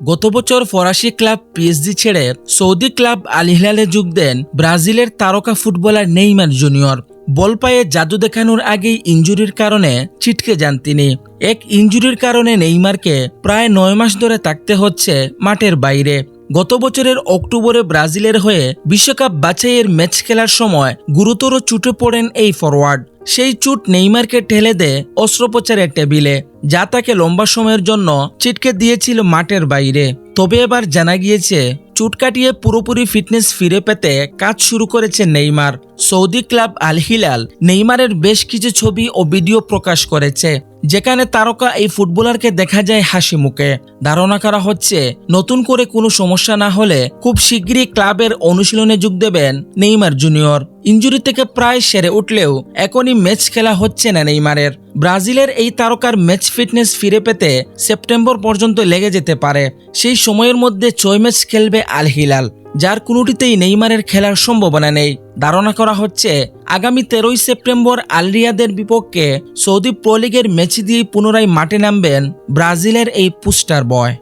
গত বছর ফরাসি ক্লাব পিএসজি ছেড়ে সৌদি ক্লাব আল হিলালে যোগ দেন ব্রাজিলের তারকা ফুটবলার নেইমার জুনিয়র। বল পায়ে জাদু দেখানোর আগেই ইনজুরির কারণে ছিটকে যান তিনি। এক ইনজুরির কারণে নেইমারকে প্রায় 9 মাস ধরে থাকতে হচ্ছে মাঠের বাইরে। গত বছরের অক্টোবরে ব্রাজিলের হয়ে বিশ্বকাপ বাছাইয়ের ম্যাচ খেলার সময় গুরুতর চোটে পড়েন এই ফরওয়ার্ড। সেই চোট নেইমারকে ঠেলে দেয় অস্ত্রোপচারের টেবিলে, যা তাকে লম্বা সময়ের জন্য ছিটকে দিয়েছিল মাঠের বাইরে। তবে এবার জানা গিয়েছে চোট কাটিয়ে পুরোপুরি ফিটনেস ফিরে পেতে কাজ শুরু করেছে Neymar. Saudi club Al Hilal নেইমারের বেশ কিছু ছবি ও ভিডিও প্রকাশ করেছে, যেখানে তারকা এই ফুটবলারকে দেখা যায় হাসি মুখে। ধারণা করা হচ্ছে নতুন করে কোনো সমস্যা না হলে খুব শিগগিরই ক্লাবের অনুশীলনে যোগ দেবেন নেইমার জুনিয়র। ইনজুরি থেকে প্রায় সেরে উঠলেও এখনই ম্যাচ খেলা হচ্ছে না নেইমারের। ব্রাজিলের এই তারকার ম্যাচ ফিটনেস ফিরে পেতে সেপ্টেম্বর পর্যন্ত লেগে যেতে পারে। সেই সময়ের মধ্যে 6 ম্যাচ খেলবে আল হিলাল, যার কোনোটিতেই নেইমারের খেলার সম্ভাবনা নেই। ধারণা করা হচ্ছে আগামী 13 সেপ্টেম্বর আল রিয়াদের বিপক্ষে সৌদি প্রো লিগের ম্যাচ দিয়ে পুনরায় মাঠে নামবেন ব্রাজিলের এই পোস্টার বয়।